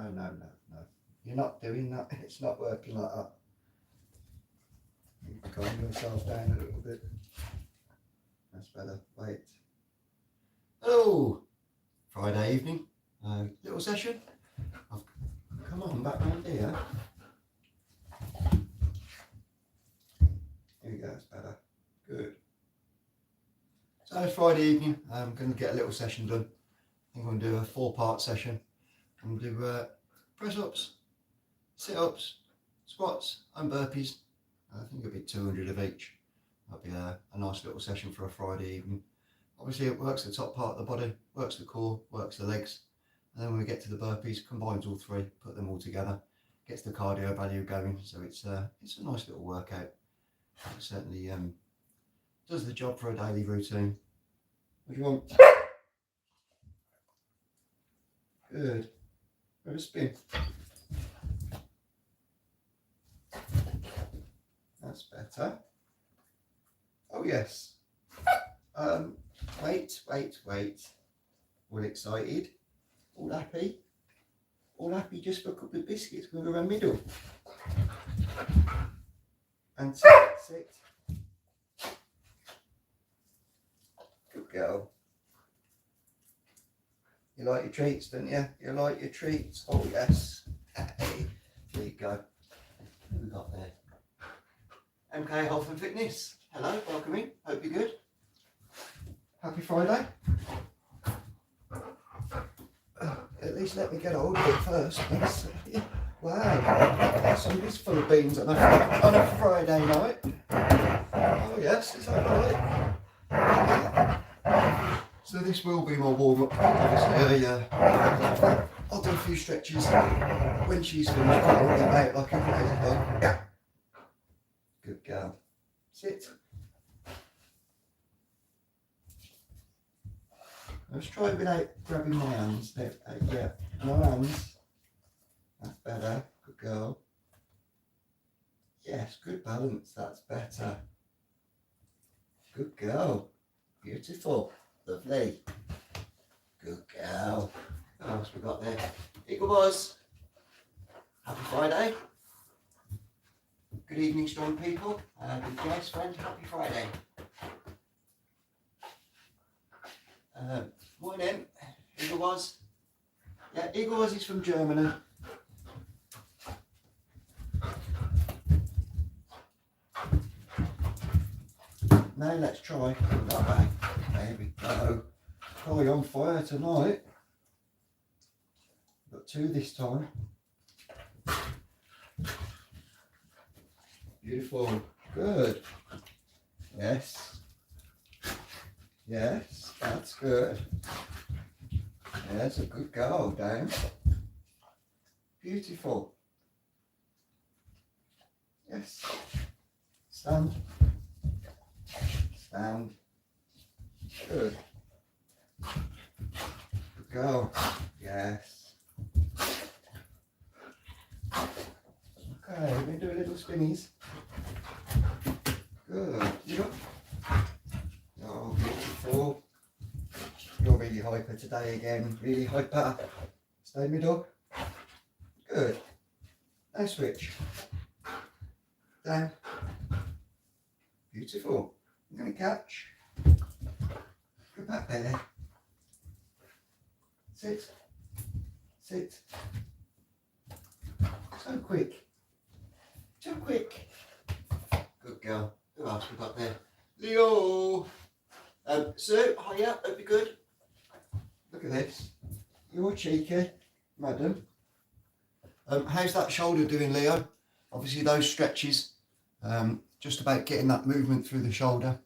no. You're not doing that. It's not working like that. You can calm yourself down a little bit. That's better. Wait. Hello. Friday evening. Little session. Come on, back round here. Here we go. That's better. Good. So it's Friday evening. I'm going to get a little session done. I think I'm going to do a 4-part session. I'm going to do press-ups, sit-ups, squats and burpees. I think it'll be 200 of each. That'll be a nice little session for a Friday evening. Obviously it works the top part of the body, works the core, works the legs. And then when we get to the burpees, combines all three, put them all together, gets the cardio value going. So it's a nice little workout. It certainly does the job for a daily routine. What do you want? Good. Have a spin. That's better. Oh yes. Wait. All excited? All happy? All happy just for a couple of biscuits going around middle. And sit. Good girl. You like your treats, don't you? You like your treats? Oh yes. Hey, there you go. What have we got there? MK Health and Fitness. Hello, welcome in. Hope you're good. Happy Friday. At least let me get hold of it first. Wow, somebody's full of beans on a Friday night. Oh yes, is that right? So this will be my warm-up. Obviously, I'll do a few stretches when she's finished. I'll run about like a crazy dog. Yeah. Good girl. Sit. Let's try it without grabbing my hands. Yeah, no hands. That's better. Good girl. Yes, good balance. That's better. Good girl. Beautiful. Lovely. Good girl. What else we got there? Eagle Buzz. Happy Friday. Good evening, strong people. Good guys, friend. Happy Friday. Morning. Eagle Buzz. Yeah, Eagle Buzz is from Germany. Now let's try. There we go. Probably on fire tonight. Got 2 this time. Beautiful. Good. Yes. Yes, that's good. Yes, a good girl, down. Beautiful. Yes. Stand. Stand. Good. Good girl. Yes. Okay, we're going to do a little spinnies. Good. You oh, beautiful. You're really hyper today again. Really hyper. Stay middle. Good. Now switch. Down. Beautiful. I'm going to catch. Go back there. Sit. Sit. So quick. Too quick. Good girl. Who else we got there? Leo. Sue, hiya, hope you're good. Look at this. You're cheeky, madam. How's that shoulder doing, Leo? Obviously those stretches, just about getting that movement through the shoulder.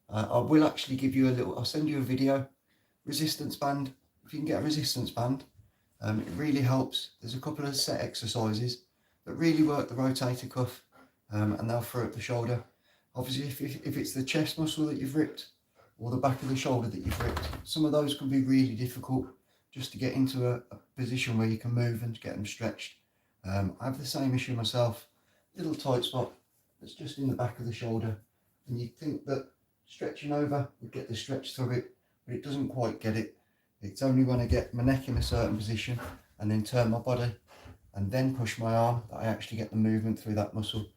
I will actually give you I'll send you a video. Resistance band, if you can get a resistance band, it really helps. There's a couple of set exercises that really work the rotator cuff and they'll throw up the shoulder. Obviously if it's the chest muscle that you've ripped or the back of the shoulder that you've ripped, some of those can be really difficult just to get into a position where you can move and get them stretched. I have the same issue myself, little tight spot that's just in the back of the shoulder, and you'd think that stretching over would get the stretch through it, but it doesn't quite get it. It's only when I get my neck in a certain position and then turn my body and then push my arm that I actually get the movement through that muscle.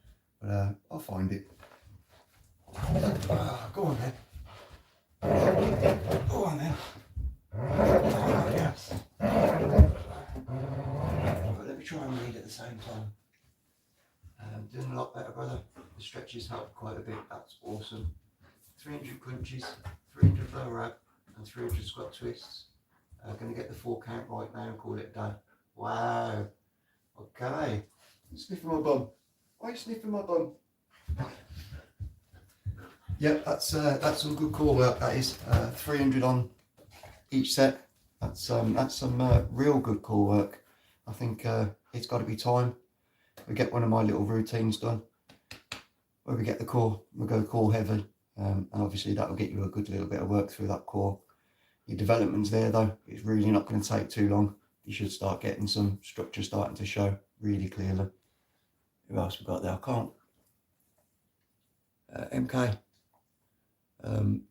But I'll find it. Go on then. Go on then. Oh, yes. Right, let me try and read at the same time. Doing a lot better, brother. The stretches help quite a bit. That's awesome. 300 crunches, 300 lower ab, and 300 squat twists. Going to get the 4 count right now and call it a day. Wow. Okay. Sniffing my bum. Why are you sniffing my bum? Yep, that's some good core work. That is 300 on each set. That's some real good core work. I think it's got to be time we get one of my little routines done where we get the core. We'll go core heavy, and obviously that will get you a good little bit of work through that core. Your development's there though. It's really not going to take too long. You should start getting some structure starting to show really clearly. Who else we got there? I can't. MK.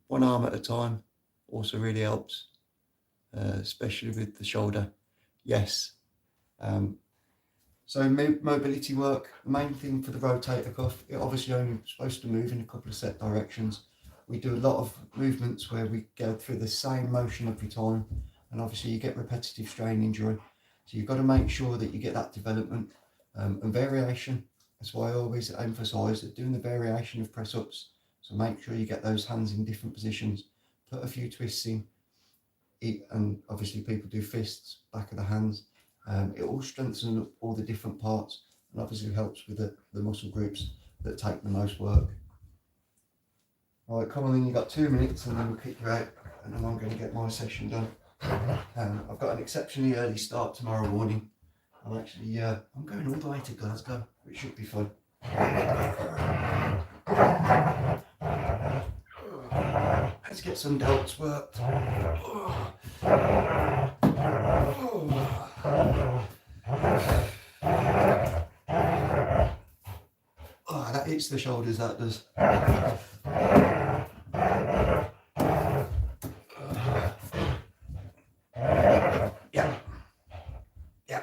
One arm at a time also really helps, especially with the shoulder. Yes. So mobility work, the main thing for the rotator cuff, it obviously only supposed to move in a couple of set directions. We do a lot of movements where we go through the same motion every time, and obviously you get repetitive strain injury. So you've got to make sure that you get that development and variation. That's why I always emphasise that doing the variation of press ups. So make sure you get those hands in different positions, put a few twists in, and obviously people do fists, back of the hands. It all strengthens up all the different parts and obviously helps with the muscle groups that take the most work. Right, come on then, you've got 2 minutes and then we'll kick you out and then I'm going to get my session done. I've got an exceptionally early start tomorrow morning. I'm actually, I'm going all the way to Glasgow, which should be fun. Let's get some delts worked. Oh, that hits the shoulders, that does. Yeah. Yeah.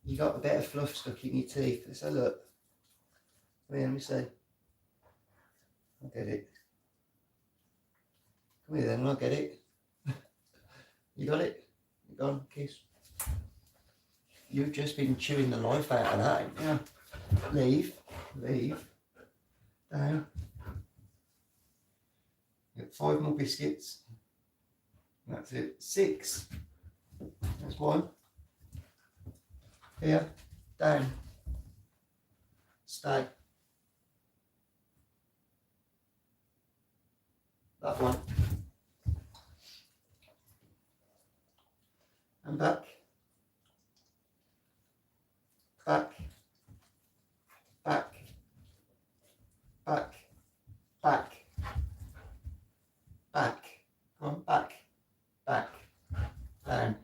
You got a bit of fluff stuck in your teeth. Let's have a look. Come here, let me see. I'll get it. Come here then, and I'll get it. You got it? You gone, kiss? You've just been chewing the life out of that, haven't you? Leave. Down. Get 5 more biscuits. That's it. 6. That's 1. Here. Down. Stay. That one. And back. Back. Back. Back. Back. Back. Come on, back. Back. Down.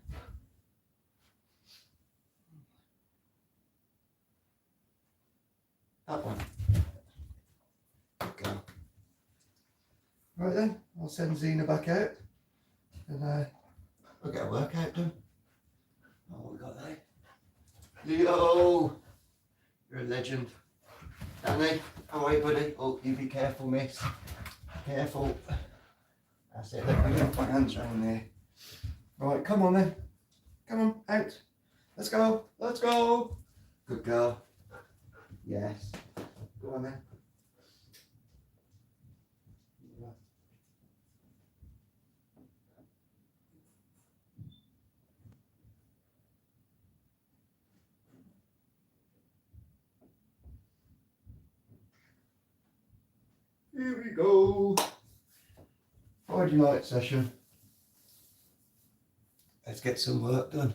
That one. Go. Right then, I'll send Zena back out and we'll get a workout done. Oh, what we got there? Leo! You're a legend. Danny, how are you, buddy? Oh, you be careful, miss. Careful. That's it, let me put my hands around there. Right, come on then. Come on, out. Let's go, let's go. Good girl. Yes. Go on then. Here we go. Friday night session. Let's get some work done.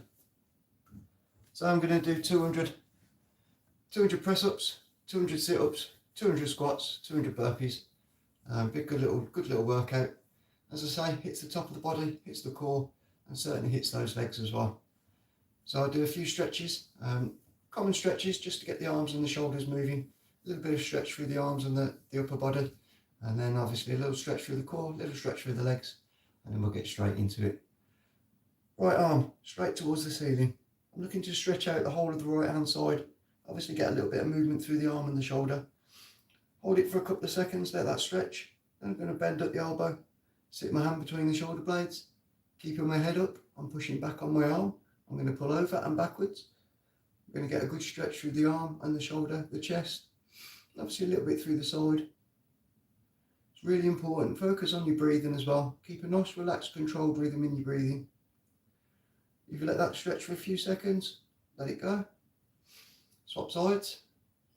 So I'm going to do 200 press-ups, 200 sit-ups, 200 squats, 200 burpees. Good little workout. As I say, hits the top of the body, hits the core, and certainly hits those legs as well. So I'll do a few stretches, common stretches just to get the arms and the shoulders moving. A little bit of stretch through the arms and the upper body. And then obviously a little stretch through the core, a little stretch through the legs, and then we'll get straight into it. Right arm, straight towards the ceiling. I'm looking to stretch out the whole of the right hand side. Obviously get a little bit of movement through the arm and the shoulder. Hold it for a couple of seconds, let that stretch. Then I'm going to bend at the elbow, sit my hand between the shoulder blades, keeping my head up. I'm pushing back on my arm. I'm going to pull over and backwards. I'm going to get a good stretch through the arm and the shoulder, the chest, and obviously a little bit through the side. It's really important. Focus on your breathing as well. Keep a nice, relaxed, controlled rhythm in your breathing. If you let that stretch for a few seconds, let it go. Swap sides.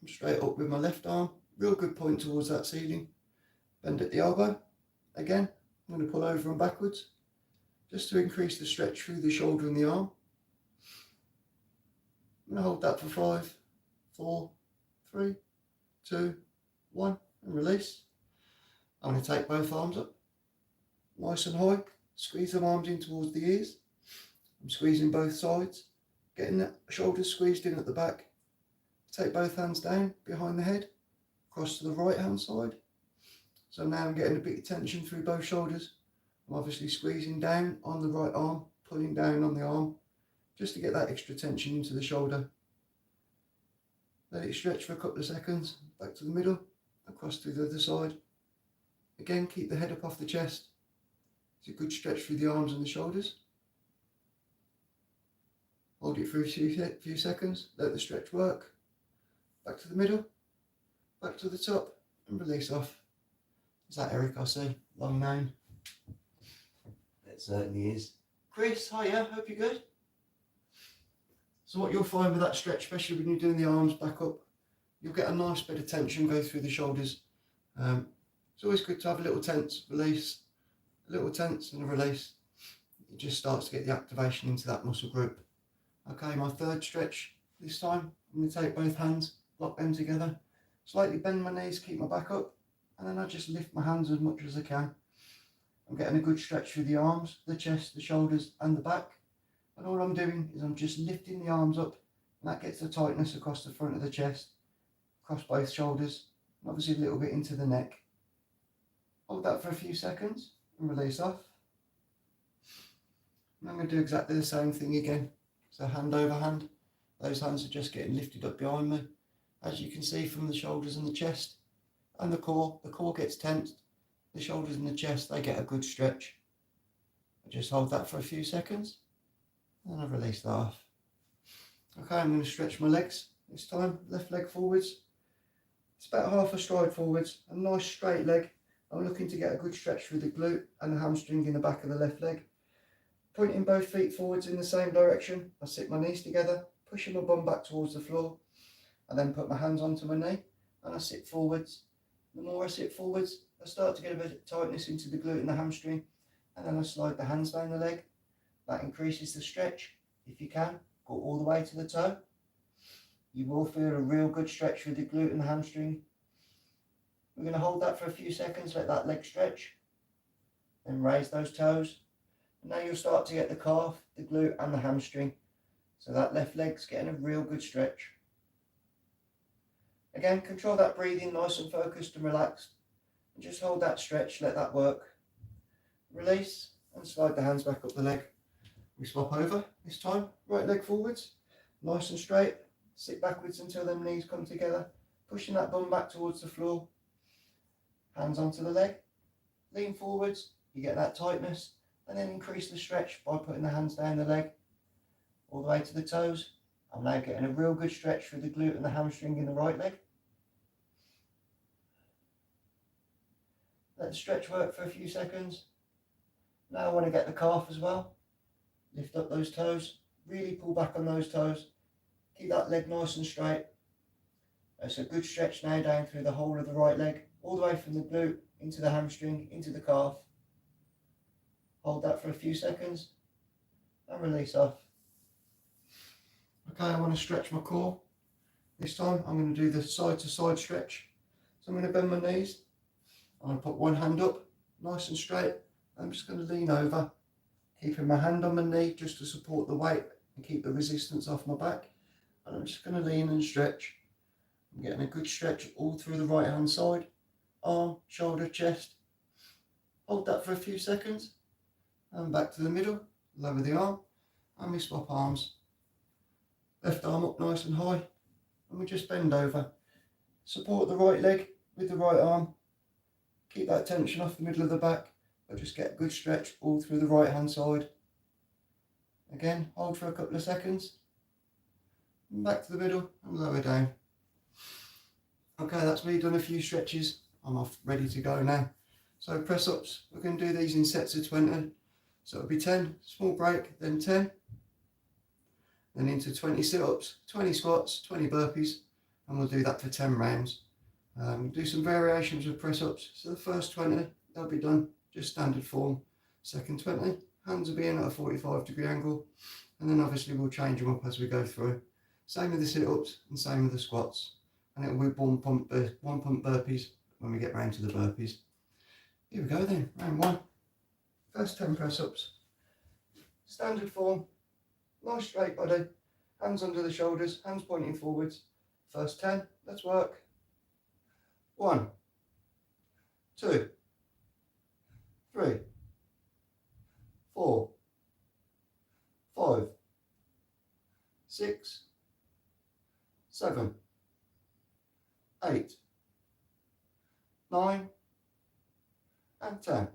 I'm straight up with my left arm. Real good point towards that ceiling. Bend at the elbow. Again, I'm going to pull over and backwards, just to increase the stretch through the shoulder and the arm. I'm going to hold that for 5, 4, 3, 2, 1, and release. I'm going to take both arms up, nice and high. Squeeze the arms in towards the ears. I'm squeezing both sides, getting the shoulders squeezed in at the back. Take both hands down behind the head, across to the right hand side. So now I'm getting a bit of tension through both shoulders. I'm obviously squeezing down on the right arm, pulling down on the arm, just to get that extra tension into the shoulder. Let it stretch for a couple of seconds, back to the middle, across to the other side. Again, keep the head up off the chest. It's a good stretch through the arms and the shoulders. Hold it for a few seconds, let the stretch work. Back to the middle, back to the top, and release off. Is that Eric, I see? Long name. It certainly is. Chris, hiya, hope you're good. So what you'll find with that stretch, especially when you're doing the arms back up, you'll get a nice bit of tension go through the shoulders. It's always good to have a little tense, release, a little tense and a release. It just starts to get the activation into that muscle group. Okay, my third stretch this time, I'm going to take both hands, lock them together, slightly bend my knees, keep my back up, and then I just lift my hands as much as I can. I'm getting a good stretch through the arms, the chest, the shoulders and the back. And all I'm doing is I'm just lifting the arms up, and that gets the tightness across the front of the chest, across both shoulders, and obviously a little bit into the neck. Hold that for a few seconds and release off. And I'm going to do exactly the same thing again. So hand over hand, those hands are just getting lifted up behind me. As you can see from the shoulders and the chest and the core gets tensed. The shoulders and the chest, they get a good stretch. I just hold that for a few seconds and I release that off. Okay, I'm going to stretch my legs this time. Left leg forwards. It's about half a stride forwards. A nice straight leg. I'm looking to get a good stretch through the glute and the hamstring in the back of the left leg. Pointing both feet forwards in the same direction. I sit my knees together, pushing my bum back towards the floor. I then put my hands onto my knee and I sit forwards. The more I sit forwards, I start to get a bit of tightness into the glute and the hamstring, and then I slide the hands down the leg. That increases the stretch. If you can, go all the way to the toe. You will feel a real good stretch through the glute and the hamstring. We're going to hold that for a few seconds, let that leg stretch, then raise those toes. And now you'll start to get the calf, the glute and the hamstring. So that left leg's getting a real good stretch. Again, control that breathing, nice and focused and relaxed. And just hold that stretch, let that work. Release and slide the hands back up the leg. We swap over this time, right leg forwards, nice and straight. Sit backwards until them knees come together, pushing that bum back towards the floor. Hands onto the leg, lean forwards, you get that tightness, and then increase the stretch by putting the hands down the leg, all the way to the toes. I'm now getting a real good stretch through the glute and the hamstring in the right leg. Let the stretch work for a few seconds. Now I want to get the calf as well. Lift up those toes, really pull back on those toes. Keep that leg nice and straight. That's a good stretch now down through the whole of the right leg, all the way from the glute into the hamstring, into the calf. Hold that for a few seconds and release off. Okay, I want to stretch my core. This time I'm going to do the side to side stretch. So I'm going to bend my knees. I'm going to put one hand up, nice and straight. I'm just going to lean over, keeping my hand on my knee just to support the weight and keep the resistance off my back. And I'm just going to lean and stretch. I'm getting a good stretch all through the right hand side, arm, shoulder, chest. Hold that for a few seconds and back to the middle, lower the arm, and we swap arms. Left arm up nice and high, and we just bend over. Support the right leg with the right arm. Keep that tension off the middle of the back, but just get a good stretch all through the right hand side. Again, hold for a couple of seconds, and back to the middle and lower down. Okay, that's me done a few stretches. I'm off, ready to go now. So press ups, we're going to do these in sets of 20. So it'll be 10, small break, then 10, then into 20 sit-ups, 20 squats, 20 burpees, and we'll do that for 10 rounds. Do some variations with press ups. So the first 20, they'll be done just standard form. Second 20, hands will be in at a 45-degree angle, and then obviously we'll change them up as we go through. Same with the sit-ups and same with the squats, and it will be one pump burpees when we get round to the burpees. Here we go then, round 1. First 10 press ups. Standard form, nice straight body, hands under the shoulders, hands pointing forwards. First 10, let's work. 1, 2, 3, 4, 5, 6, 7, 8, 9, and 10.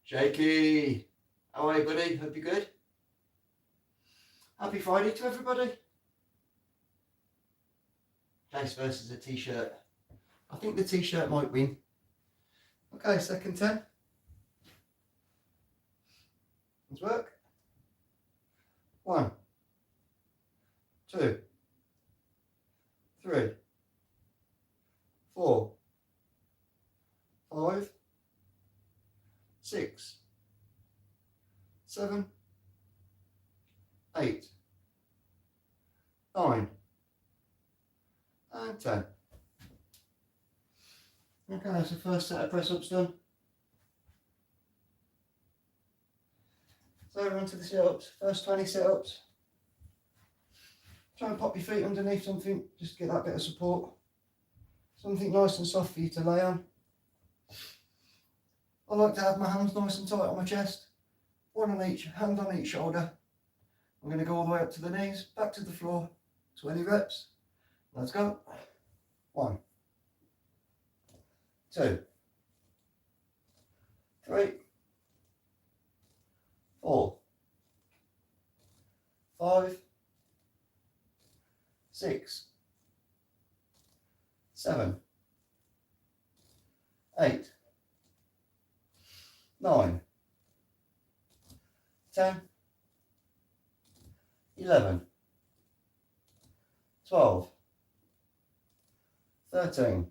Shaky, how are you, buddy? Hope you're good. Happy Friday to everybody. Jase versus a t-shirt. I think the t-shirt might win. Okay, second 10. Let's work. 1, 2, 3, 4, 5, 6, 7, 8, 9, and 10. Okay, that's the first set of press ups done. So we're on to the sit ups. First 20 sit ups. Try and pop your feet underneath something, just to get that bit of support. Something nice and soft for you to lay on. I like to have my hands nice and tight on my chest. One on each, hand on each shoulder. I'm going to go all the way up to the knees, back to the floor. 20 reps. Let's go. 1, 2, 3, 4, 5, 6, 7, 8, 9, 10, 11, 12, 13,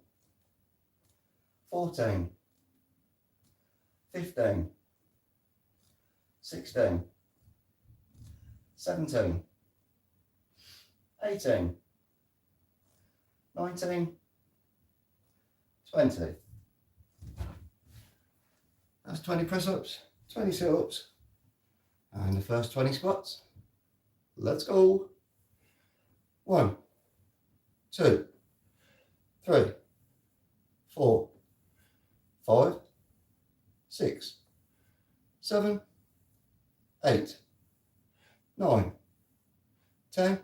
14, 15, 16, 17, 18, 19, 20. That's 20 press-ups, 20 sit-ups, and the first 20 squats. Let's go. 1, 2, 3, 4, 5, 6, 7, 8, 9, 10,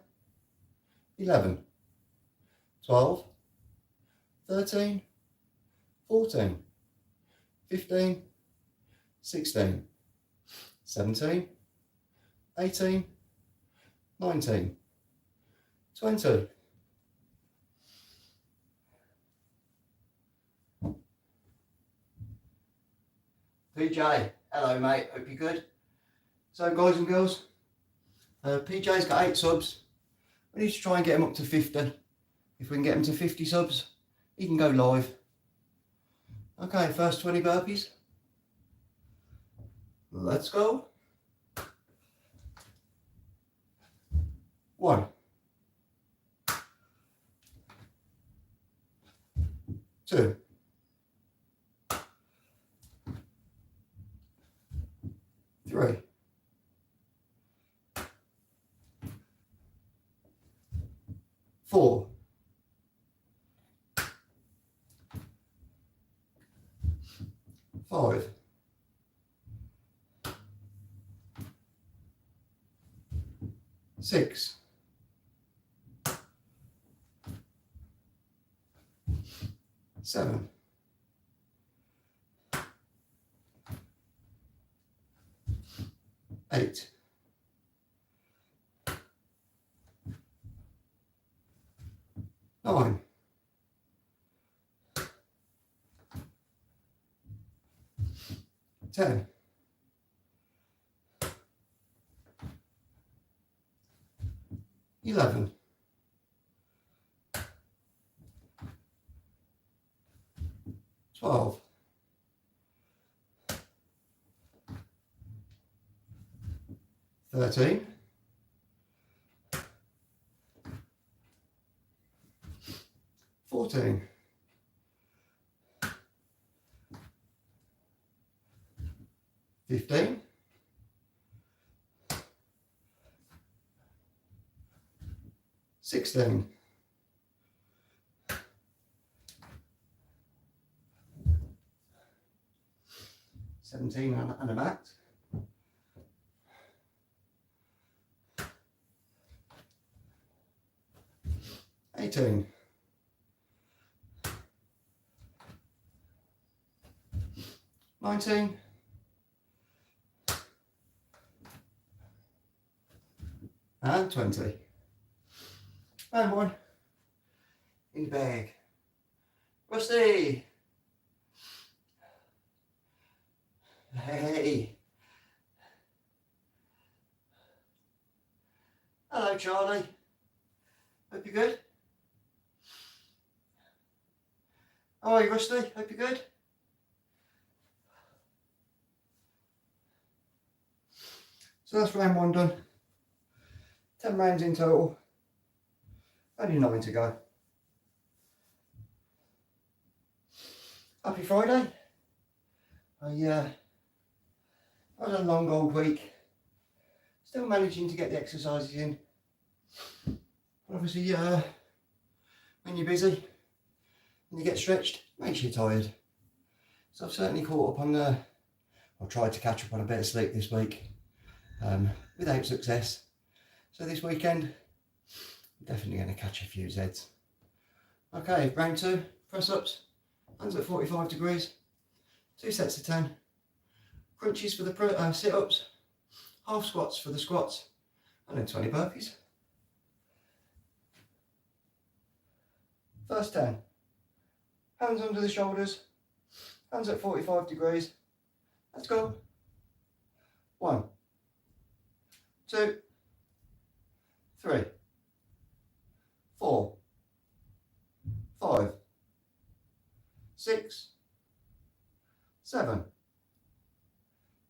11, 12, 13, 14, 15, 16, 17, 18, 19, 20. PJ, hello mate, hope you're good. So guys and girls, PJ's got 8 subs. We need to try and get him up to 50. If we can get him to 50 subs, he can go live. Okay, first 20 burpees. Let's go. 1, 2, 3, 4, 5, 6, 7, 8, 9, 10, 11, 12, 13, 14, 15, 16, 17 and a max, 18, 19, and 20. And one in the bag. Rusty! Hey! Hello, Charlie. Hope you're good. How are you, Rusty? Hope you're good. So that's round 1 done. 10 rounds in total. Only 9 to go. Happy Friday. I had a long old week. Still managing to get the exercises in. But obviously, when you're busy and you get stretched, it makes you tired. So I've certainly caught up on I've tried to catch up on a bit of sleep this week, without success. So this weekend, I'm definitely going to catch a few Zs. Okay, round 2, press ups, hands at 45 degrees, 2 sets of 10, crunches for the sit ups, half squats for the squats, and then 20 burpees. First 10, hands under the shoulders, hands at 45 degrees, let's go. 1, 2, 3, 4, 5, 6, 7,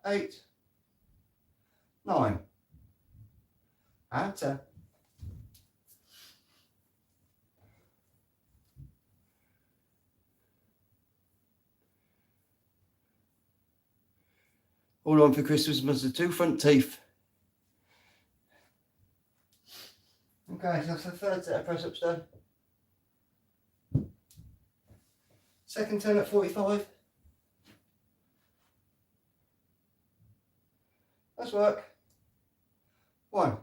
8, 9, and 10. All I want for Christmas was the 2 front teeth. Okay, so that's the third set of press ups done. Second 10 at 45. Let's work. 1,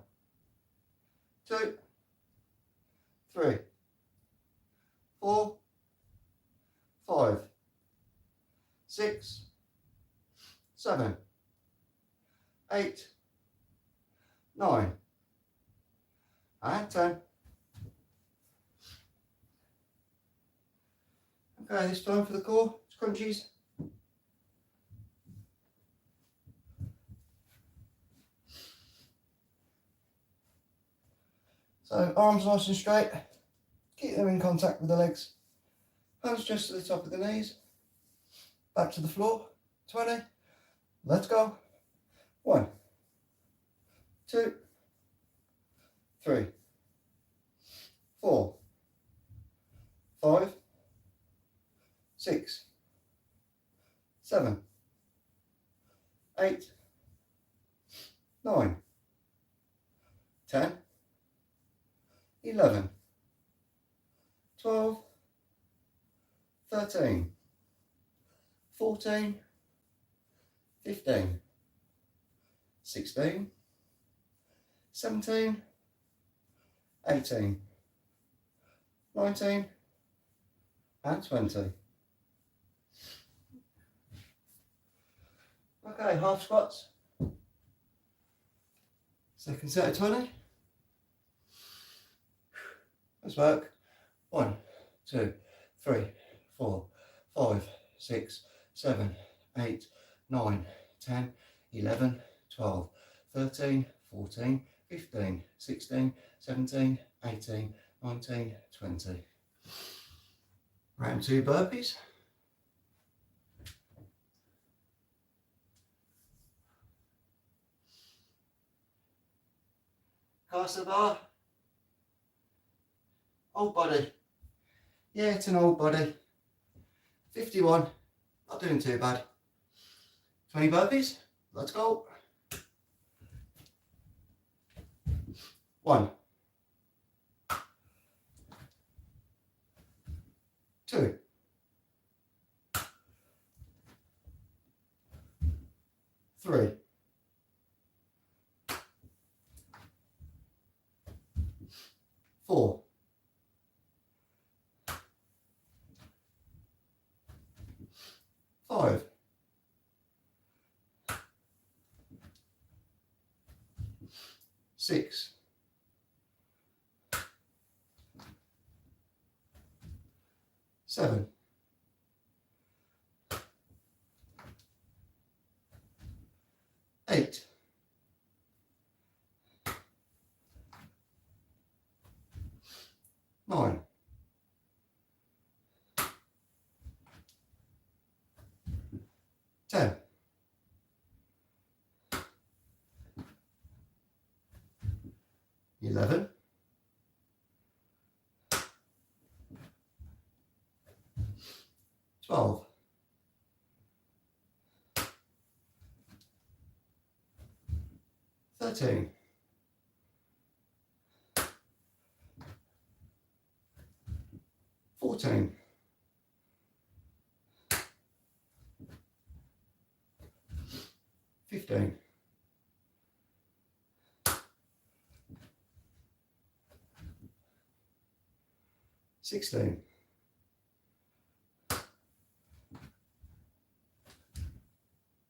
2, 3, 4, 5, 6, 7, 8, 9, and 10. Okay, this time for the core, it's crunchies. So arms nice and straight, keep them in contact with the legs. Hands just to the top of the knees, back to the floor, 20. Let's go. 1, 2, 3, 4, 5, 6, 7, 8, 9, 10, 11, 12, 13, 14, 15, 16, 17, 18, 19 and 20. Okay, half squats. Second set of 20. Let's work. 1, 2, 3, 4, 5, 6, 7, 8, 9, 10, 11, 12, 13, 14, 15, 16, 17, 18, 19, 20. Round 2 burpees. Cast the bar. Old body. Yeah, it's an old body. 51. Not doing too bad. 20 burpees. Let's go. 1, 2, 3, 4, 5, 6, 7, 8, 9, 10, 11, 12, 13, 14, 15, 16,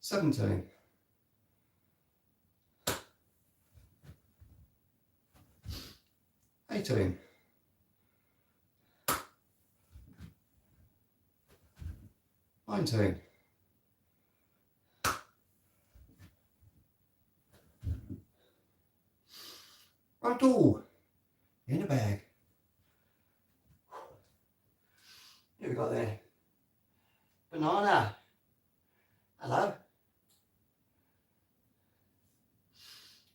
17, 18, 19, round 2 in the bag. Here we got there. Banana. Hello.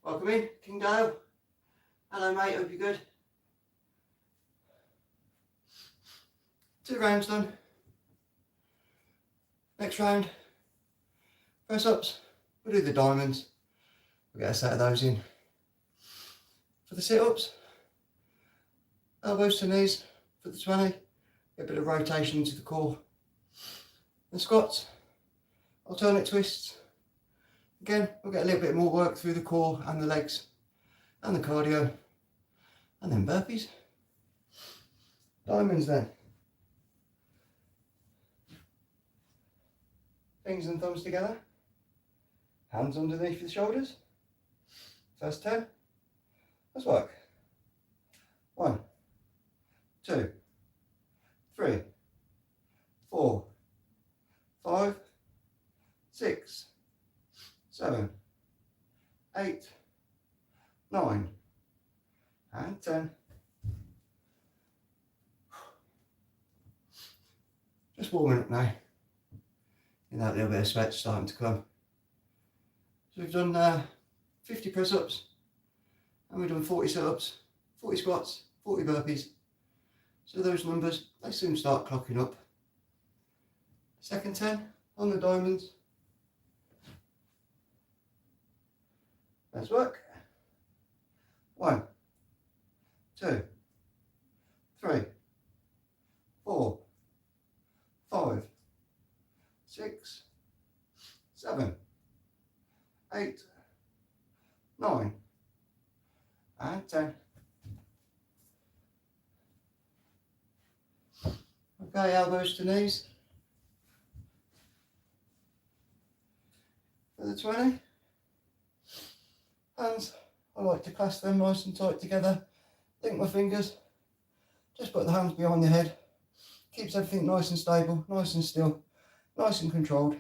Welcome in, King Dale. Hello mate, hope you're good. 2 rounds done. Next round, press ups. We'll do the diamonds. We'll get a set of those in. For the sit ups, elbows to knees for the 20. Get a bit of rotation into the core. The squats, alternate twists. Again, we'll get a little bit more work through the core and the legs and the cardio. And then burpees. Diamonds then. Fingers and thumbs together. Hands underneath the shoulders. First 10. Let's work. 1, 2, 3, 4, 5, 6, 7, 8, 9, and 10. Just warming up now. And that little bit of sweat starting to come. So we've done 50 press ups, and we've done 40 sit ups, 40 squats, 40 burpees. So those numbers, they soon start clocking up. Second 10 on the diamonds. Let's work. 1, 2, 3, 4, 5, 6, 7, Okay, elbows to knees. For the 20. Hands, I like to clasp them nice and tight together. Link my fingers. Just put the hands behind the head. Keeps everything nice and stable, nice and still, nice and controlled.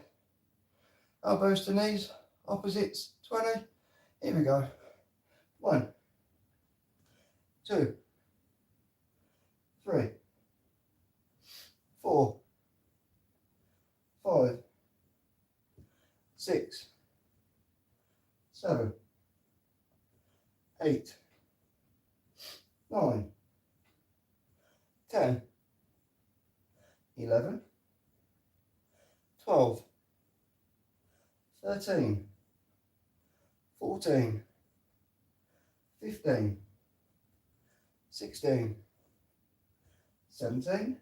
Elbows to knees, opposites, 20. Here we go. 1, 2, 3, 4, 5, 6, 7, 8, 9, 10, 11, 12, 13, 14, 15, 16, 17,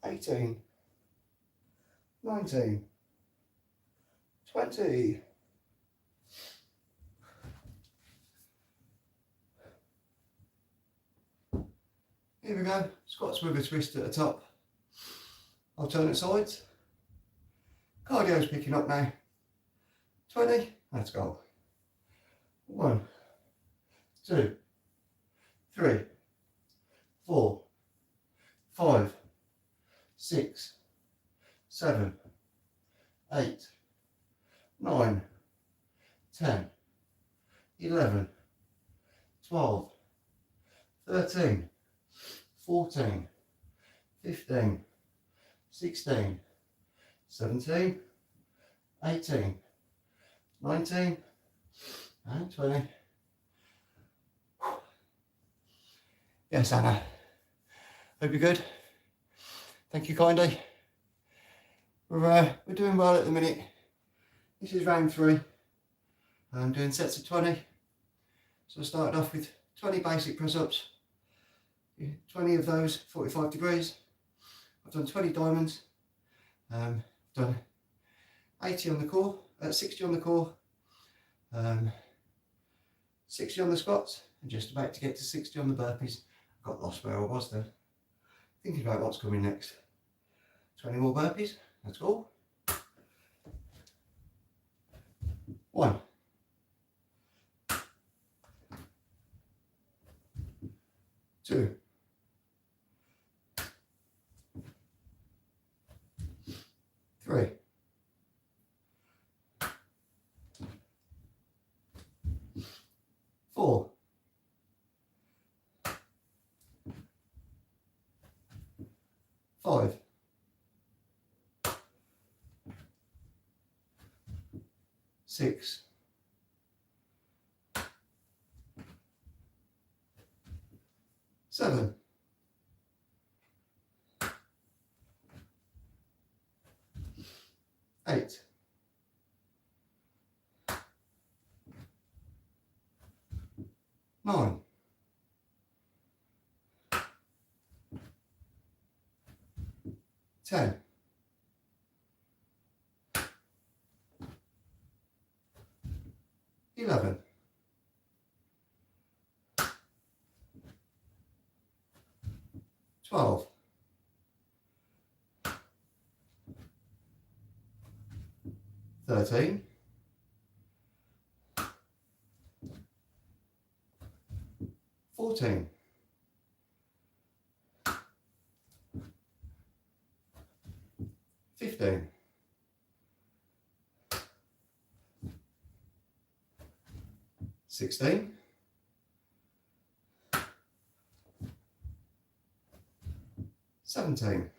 18, 19, 20. Here we go, squats with a twist at the top. Alternate sides. Cardio's picking up now. 20, let's go. 1, 2, 3, 4, 5, 6, 7, 8, 9, 10, 11, 12, 13, 14, 15, 16, 17, 18, 19, and 20. Yes, Anna. Hope you're good. Thank you kindly. We're doing well at the minute. This is round 3. I'm doing sets of 20. So I started off with 20 basic press-ups. 20 of those, 45 degrees. I've done 20 diamonds. I've done 80 on the core, 60 on the core, 60 on the squats, and just about to get to 60 on the burpees. I got lost where I was then. Thinking about what's coming next. 20 more burpees, let's go. 1, 2, 3, 4, 5, 6, 7, 8, 9, 10, 11, 12, 13, 14, 15, 16, 17,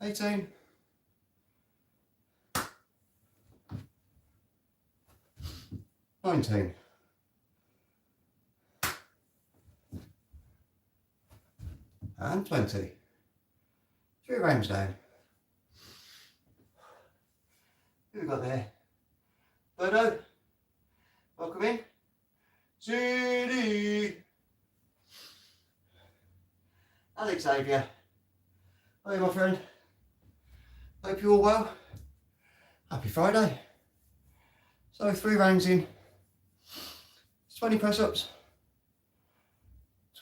18, 19, and 20. 3 rounds down. Who we got there? Birdo, welcome in. Judy, Alexavier, hi my friend. Hope you're all well. Happy Friday. So 3 rounds in. It's 20 press-ups,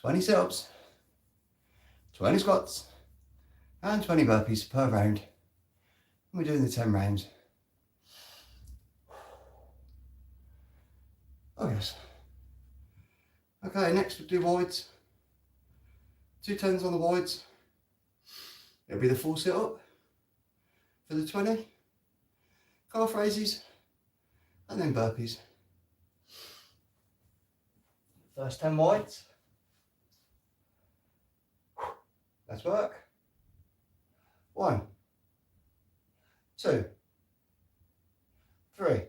20 sit-ups, 20 squats, and 20 burpees per round. And we're doing the 10 rounds. Oh yes. Okay, next we'll do wides. 2 10s on the wides. It'll be the full sit-up for the 20. Calf raises, and then burpees. First 10 wides. Let's work. 1, 2, 3,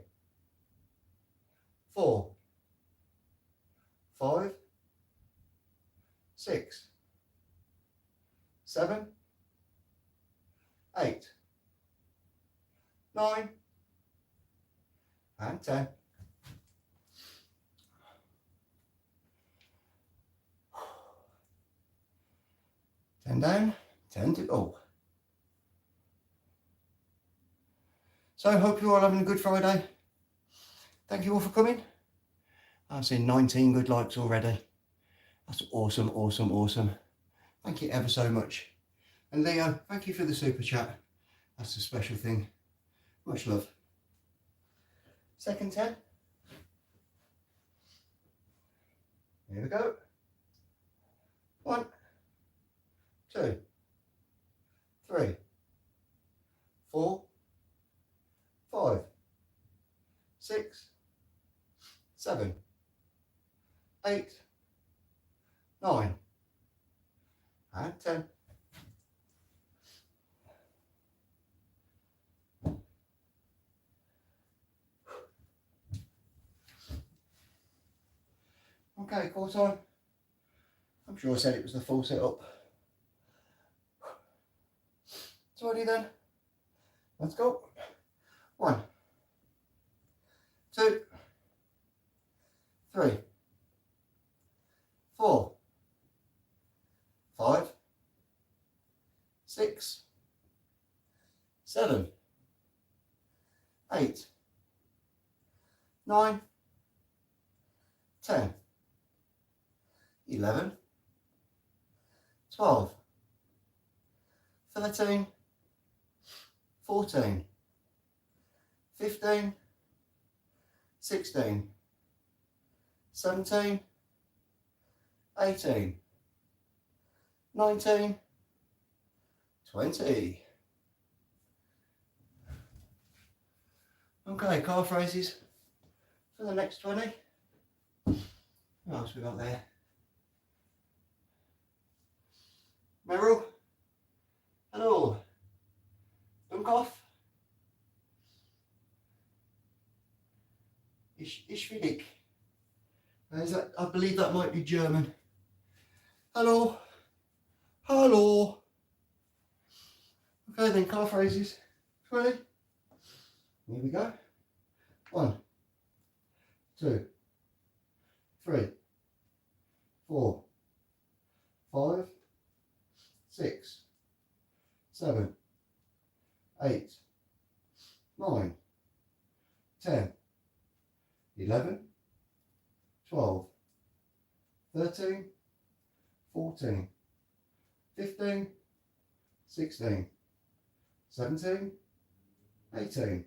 4, 5, 6, 7, 8, 9, and 10. Ten down, 10 to go. So I hope you're all having a good Friday. Thank you all for coming. I've seen 19 good likes already. That's awesome, awesome, awesome. Thank you ever so much. And Leo, thank you for the super chat. That's a special thing. Much love. Second 10. Here we go. 1, 2, 3, 4, 5, 6, 7, 8, 9, and 10. Okay, core time. I'm sure I said it was the full sit-up. So ready then? Let's go. 1, 2, 3, 4, 5, 6, 7, 8, 9, 10, 11, 12, 13, 14, 15, 16, 17, 18, 19, 20. Okay, calf raises for the next 20. What else we got there? Meryl, hello. Dunk off. Ishvidik. Is that? I believe that might be German. Hello. Hello. Okay then, calf raises. 20. Here we go. 1, 2, 3, 4, 5, 6, 7, 8, 9, 10, 11, 12, 13, 14, 15, 16, 17, 18,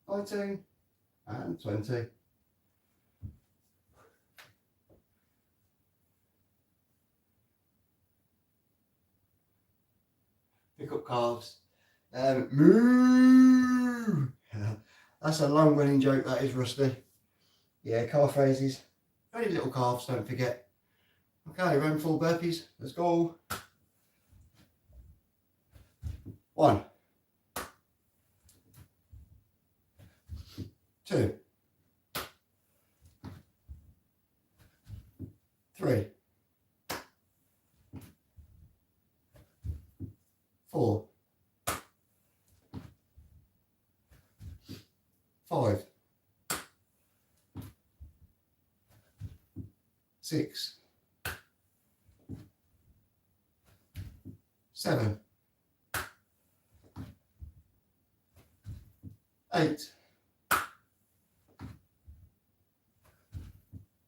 19, and 20. Pick up calves. Moo! That's a long running joke, that is, Rusty. Yeah, calf raises. Only little calves, don't forget. Okay, round full burpees. Let's go. 1, 2, 3, 4, 5, 6, 7, 8,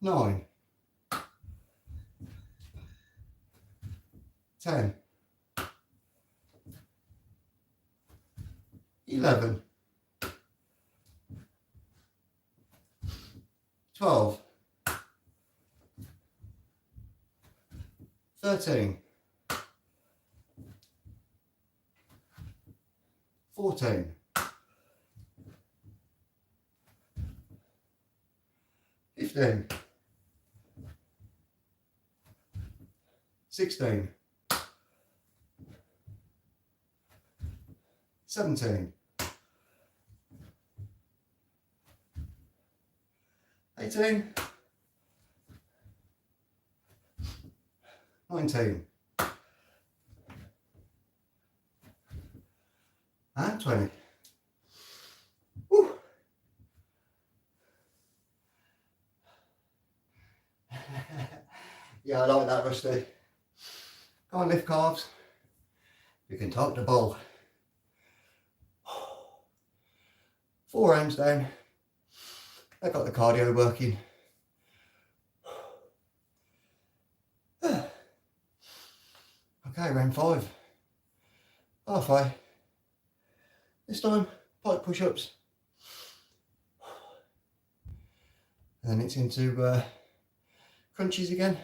9, 10, 11, 12, 13, 14, 15, 16, 17, 18, 19, and 20. Woo. Yeah, I like that, Rusty. Can't lift calves. You can talk the ball. 4 arms down. I got the cardio working. Okay, round 5. Halfway. This time, pike push-ups. And then it's into crunches again.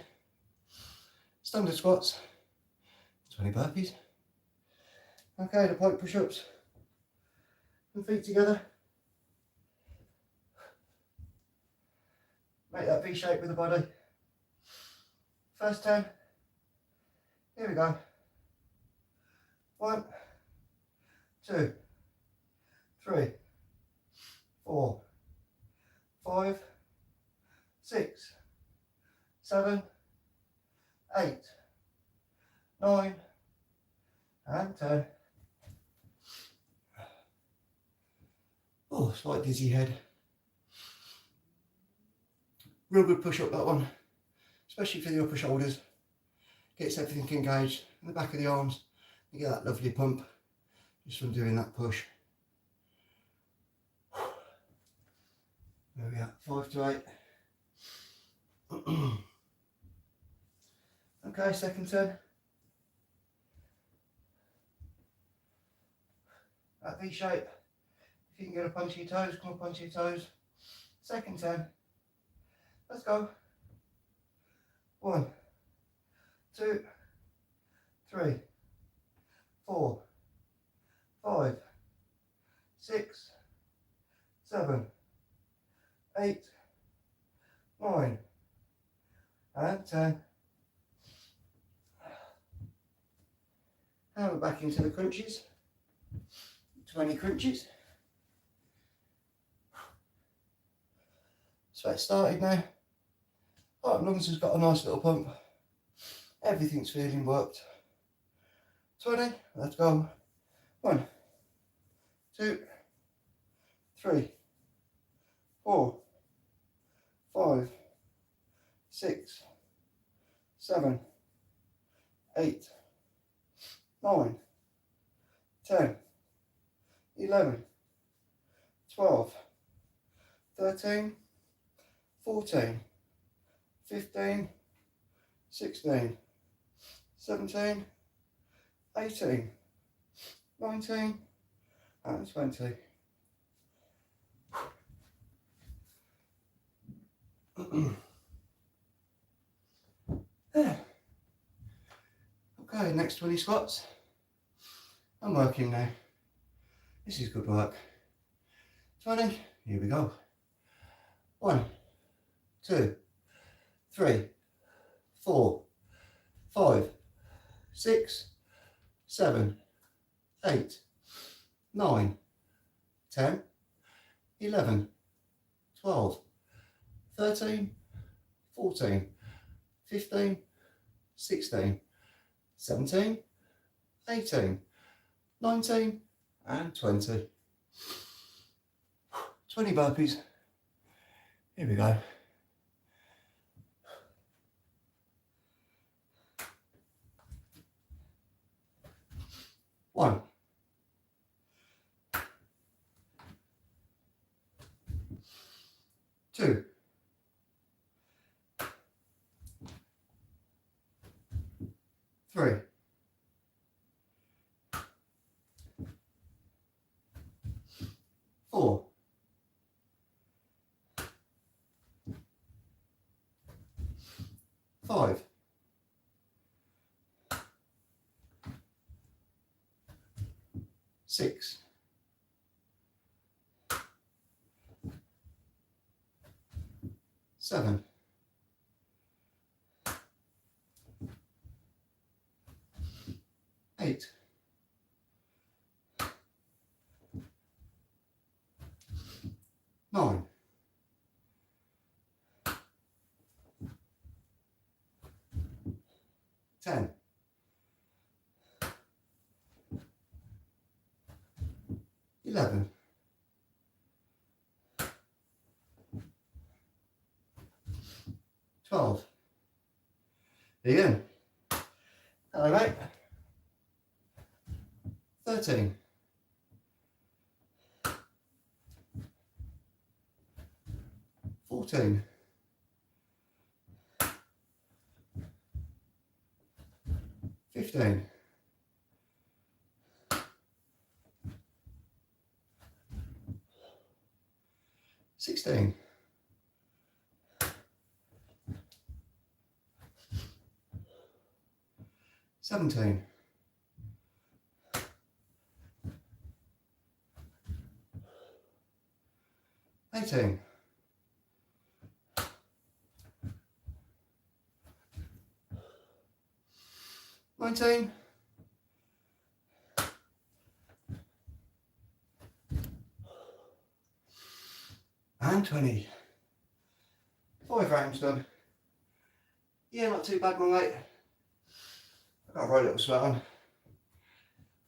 Standard squats. 20 burpees. Okay, the pike push-ups. And feet together. Make that V shape with the body. First 10. Here we go. 1, 2, 3, 4, 5, 6, 7, 8, 9, and 10. Oh, slight dizzy head. Real good push up, that one, especially for the upper shoulders. Gets everything engaged in the back of the arms. You get that lovely pump just from doing that push. There we are, 5 to 8. Okay, second turn. That V shape. If you can get up onto your toes, come up onto your toes. Second turn. Let's go. 1, 2, 3, 4, 5, 6, 7, 8, 9, and 10. Now we're back into the crunches. 20 crunches. So it started now. Heart and lungs has got a nice little pump. Everything's feeling worked. 20, let's go. 1, 2, 3, 4, 5, 6, 7, 8, 9, 10, 11, 12, 13, 14, 15, 16, 17, 18, 19, and 20. Okay, next 20 squats. I'm working now. This is good work. 20, here we go. 1, 2, 3, 4, 5, 6, 7, 8, 9, 10, 11, 12, 13, 14, 15, 16, 17, 18, 19, and 20. 20 burpees. Here we go. One, 2, 3, 5, 6, 7, 8, 9, 10, 11, 12. There you go. Hello, mate. 13, 14, 15, 16, 17, 18, 19, and 20. 5 rounds done. Yeah, not too bad, my mate. I've got a right little sweat on.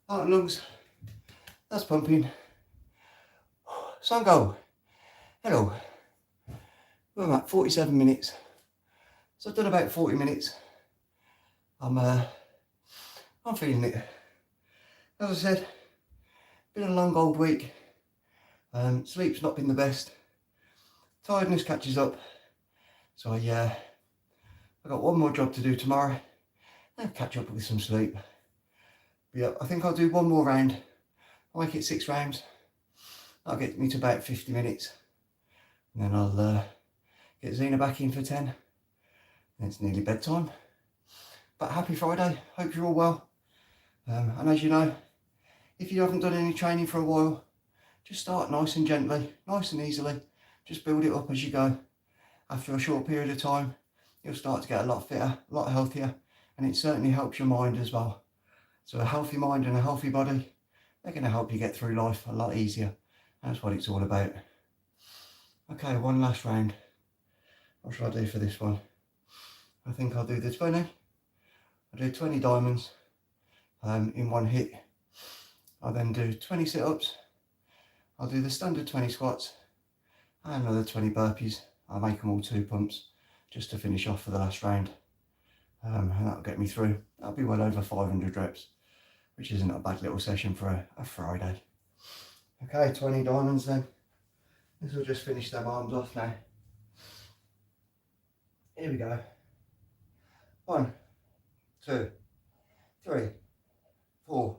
Heart and lungs, that's pumping. Sun goal. Hello. We're at 47 minutes. So I've done about 40 minutes. I'm feeling it. As I said, been a long old week. Sleep's not been the best. Tiredness catches up. So I've got one more job to do tomorrow. I'll catch up with some sleep. But yeah, I think I'll do one more round. I'll make it 6 rounds. That'll get me to about 50 minutes. And then I'll get Zena back in for 10. And it's nearly bedtime. But happy Friday. Hope you're all well. And as you know, if you haven't done any training for a while, just start nice and gently, nice and easily. Just build it up as you go. After a short period of time, you'll start to get a lot fitter, a lot healthier, and it certainly helps your mind as well. So a healthy mind and a healthy body, they're going to help you get through life a lot easier. That's what it's all about. Okay, one last round. What should I do for this one? I think I'll do the 20. I'll do 20 diamonds in one hit. I'll then do 20 sit-ups. I'll do the standard 20 squats and another 20 burpees. I'll make them all 2 pumps just to finish off for the last round. And that'll get me through. That'll be well over 500 reps, which isn't a bad little session for a Friday. Okay, 20 diamonds then. This will just finish them arms off now. Here we go. 1, 2, 3, 4,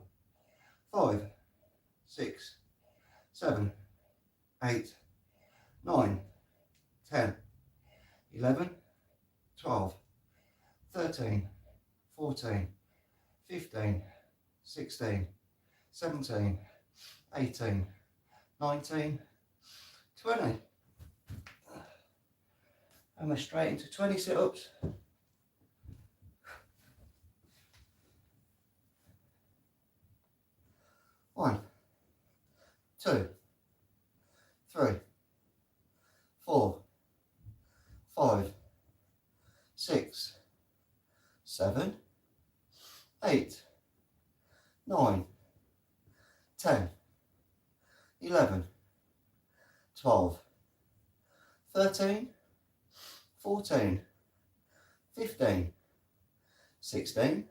5, 6, 7, 8, 9, 10, 11, 12, 13, 14, 15, 16, 17, 18, 19, 20. And we're straight into 20 sit-ups. 1, 2, 3, 4, 5, 6, 7, 8, 9, 10, 11, 12, 13, 14, 15, 16,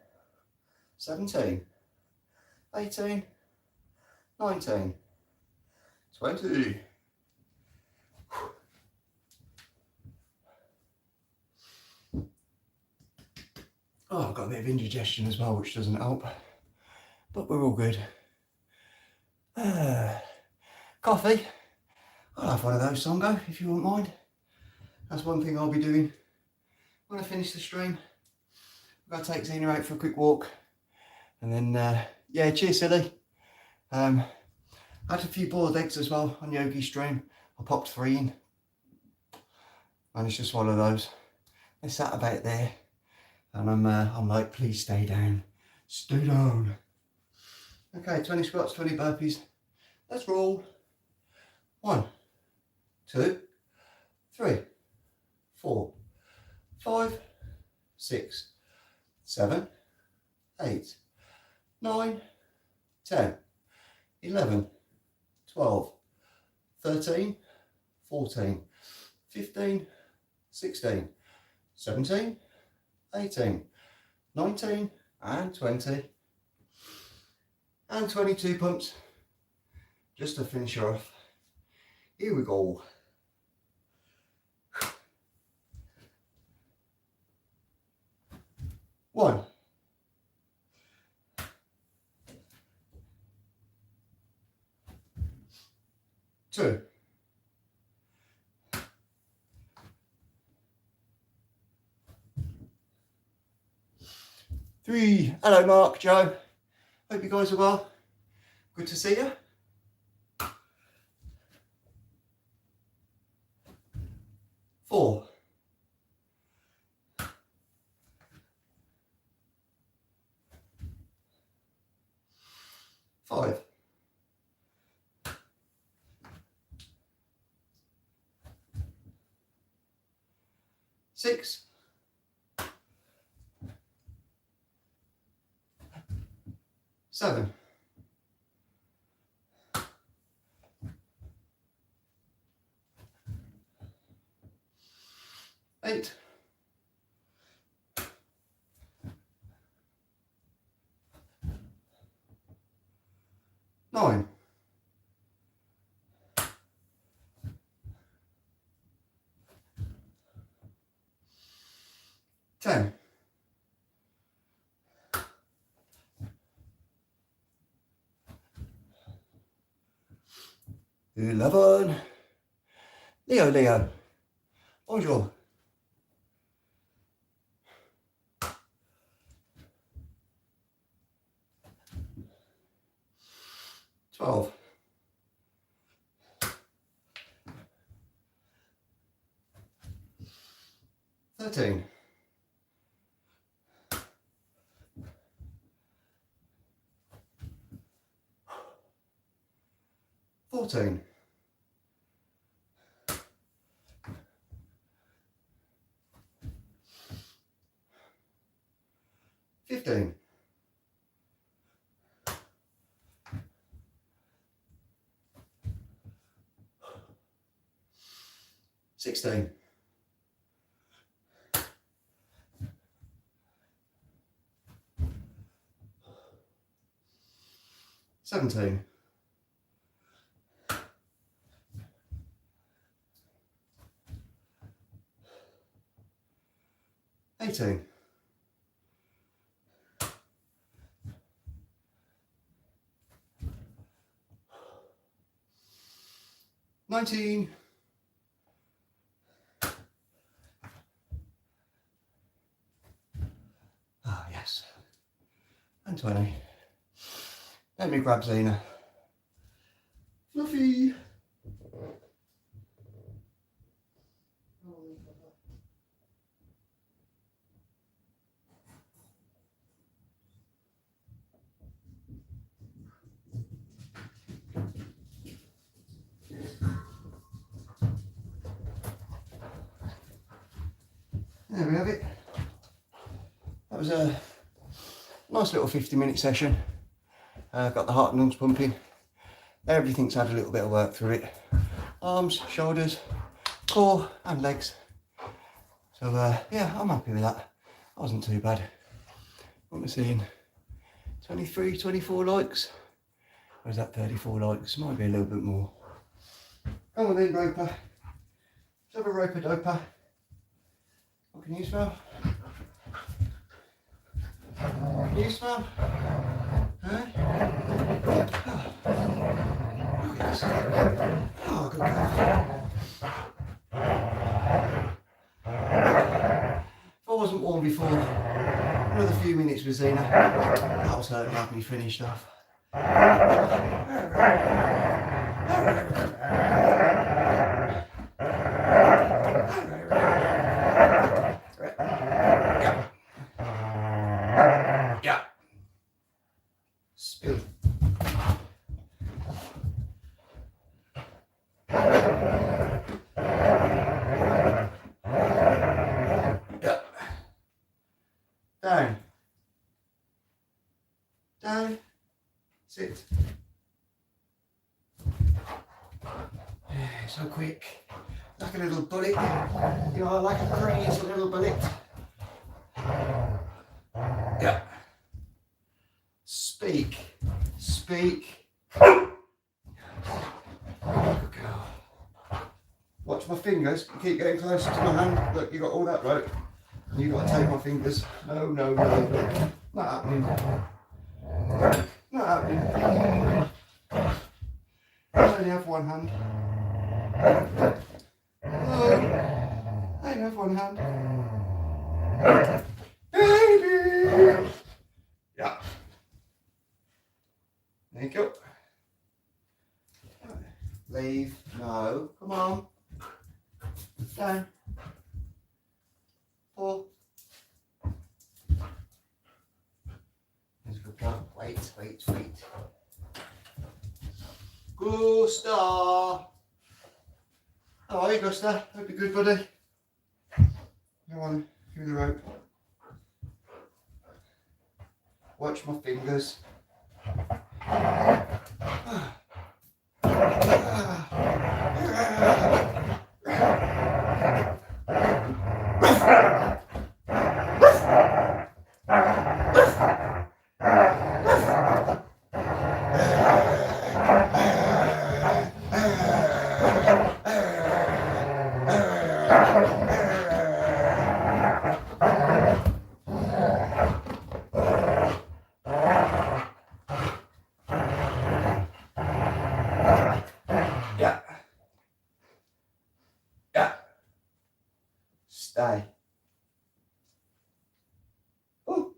17, 18, 19, 20. Oh, I've got a bit of indigestion as well, which doesn't help, but we're all good. Coffee. I'll have one of those, Songo, if you won't mind. That's one thing I'll be doing when I finish the stream, I've got to take Xena out for a quick walk. And then, yeah, cheers, silly. I had a few boiled eggs as well on Yogi's stream. I popped 3 in. Managed to swallow those. They sat about there. And I'm like, please stay down. Stay down. Okay, 20 squats, 20 burpees. Let's roll. 1, 2, 3, 4, 5, 6, 7, 8, 9, 10, 11, 12, 13, 14, 15, 16, 17, 18, 19, and 20, and 22 pumps, just to finish her off. Here we go. One. 2. 3. Hello Mark, Joe. Hope you guys are well. Good to see you. 4. 5. 6. 7. 8. 9. 10. 11. Leo. Bonjour. 12. 13. 14. 15. 16. 17. 18. 19. 20. Let me grab Xena. Fluffy. There we have it. That was a nice little 50-minute session. Got the heart and lungs pumping. Everything's had a little bit of work through it. Arms, shoulders, core and legs. So yeah, I'm happy with that. That wasn't too bad. What am I seeing? 23, 24 likes. Or is that 34 likes? Might be a little bit more. Come on then, Roper. Let's have a roper-doper. What can you smell? Can you smell? Huh? Oh, yes. Oh, good girl. before. Another few minutes with Zena. That'll certainly have me finished off. Yeah. Speed. Down. Down. Sit. So quick. Like a little bullet. You know, like a crazy little bullet. Yeah. Speak. Speak. Good girl. Watch my fingers. Keep getting closer to my hand. Look, you got all that rope. You got to take my fingers. No, no, no, no. Not happening. Not happening. I only have one hand. No, I only have one hand. Baby! Yeah. Thank you. Leave. No. Come on. Down. 4. There's a good girl. Wait. Gusta! How are you, Gusta? Hope you're good, buddy. Go on, give me the rope. Watch my fingers. Stay. Oh.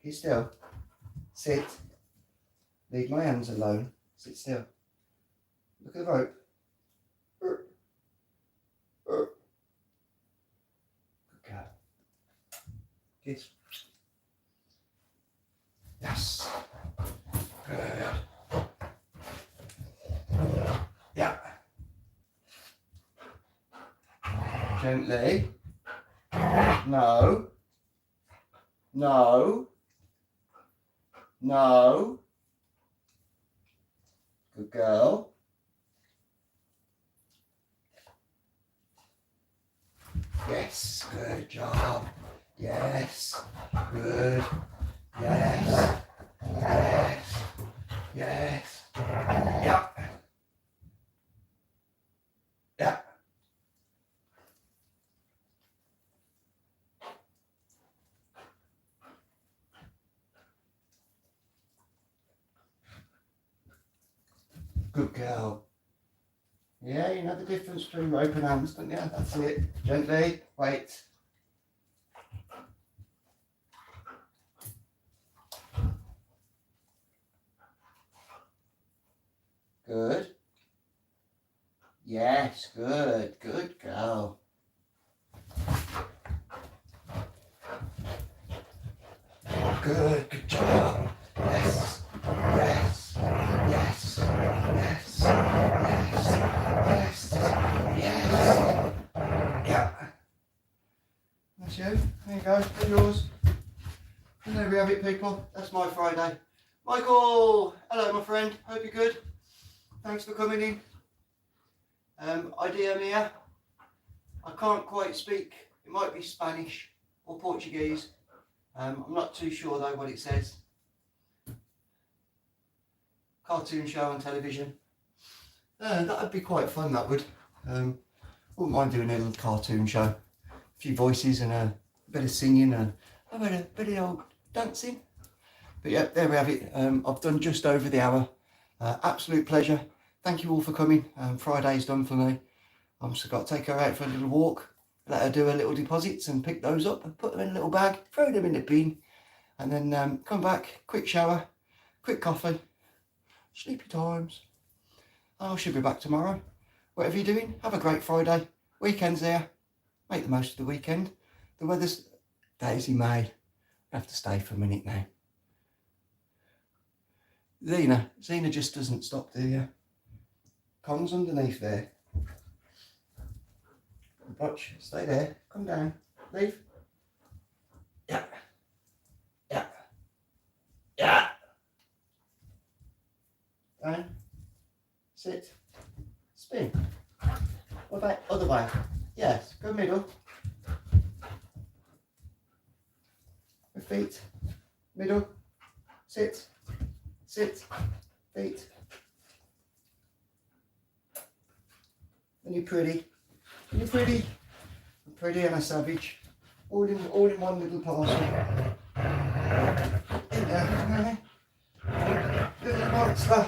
Keep still. Sit. Leave my hands alone. Sit still. Look at the rope. Good girl. Kiss. Yes. Good. Yeah. Gently. No. No. No. Good girl. Yes. Good job. Yes. Good. Yes. Yes. Yes. Yeah. Yeah. Good girl. Yeah, you know the difference between rope and hands, don't you? That's it. Gently. Wait. Good. Yes, good. Good girl. Good. Good job. Yes. Yes. Yes. Yes. Yes. Yes. Yes. Yeah. That's you. There you go. That's yours. And there we have it, people. That's my Friday. Michael! Hello, my friend. Hope you're good. Thanks for coming in. Idea mia. I can't quite speak. It might be Spanish or Portuguese. I'm not too sure though what it says. Cartoon show on television. That would be quite fun, that would. Wouldn't mind doing a little cartoon show. A few voices and a bit of singing and a bit of old dancing. But yeah, there we have it. I've done just over the hour. Absolute pleasure. Thank you all for coming. Friday's done for me. I've just got to take her out for a little walk. let her do her little deposits and pick those up and put them in a little bag, throw them in the bin, and then come back, quick shower, quick coffee, sleepy times. I should be back tomorrow. Whatever you're doing, have a great Friday. Weekend's here. Make the most of the weekend. The weather's Daisy May. I have to stay for a minute now. Zena just doesn't stop, do you? Con's underneath there. Watch, stay there. Come down. Leave. Yeah. Yeah. Yeah. Down. Sit. Spin. What about other way? Yes. Go middle. With feet. Middle. Sit. Sit. Feet. And you're pretty. You're pretty. You're pretty and a savage. All in one little parcel. In there. Little monster.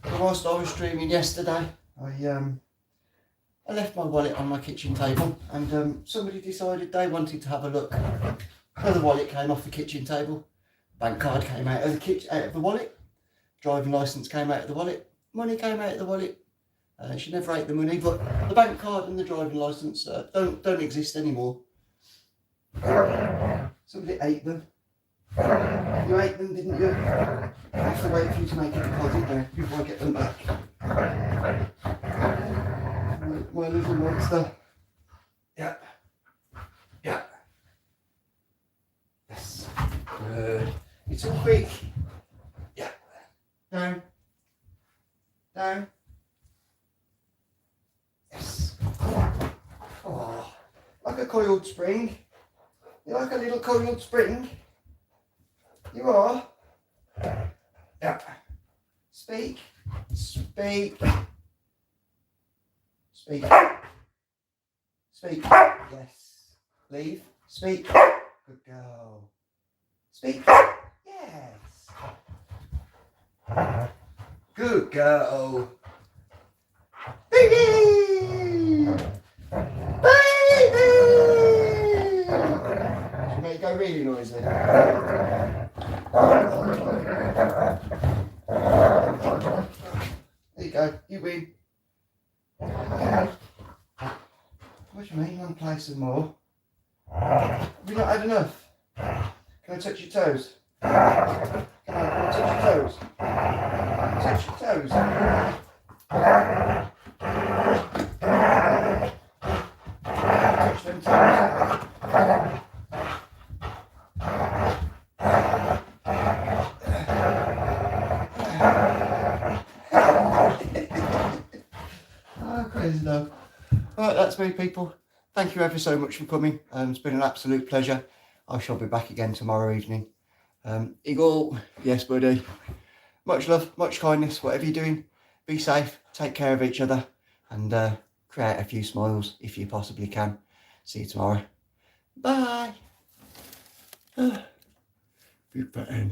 So whilst I was streaming yesterday, I left my wallet on my kitchen table, and somebody decided they wanted to have a look. So the wallet came off the kitchen table. Bank card came out of the wallet. Driving licence came out of the wallet. Money came out of the wallet. She never ate the money, but the bank card and the driving licence don't exist anymore. Somebody ate them. You ate them, didn't you? I have to wait for you to make a deposit now before I get them back. My little monster. Yeah. Yeah. Yes. Good. It's a quick. Yeah. Down. Down. Yes. Oh, like a coiled spring. You like a little coiled spring? You are? Yeah. Speak. Speak. Speak. Speak. Yes. Leave. Speak. Good girl. Speak. Yes. Good girl. Baby! Baby! Should make it go really noisy. There you go, you win. What do you mean, you want to play some more? Have you not had enough? Can I touch your toes? Can I touch your toes? Touch your toes? Touch them toes. Crazy love. Right, that's me, people. Thank you ever so much for coming. It's been an absolute pleasure. I shall be back again tomorrow evening. Eagle, yes, buddy. Much love, much kindness, whatever you're doing. Be safe, take care of each other, and create a few smiles if you possibly can. See you tomorroor. Bye. Big fat end.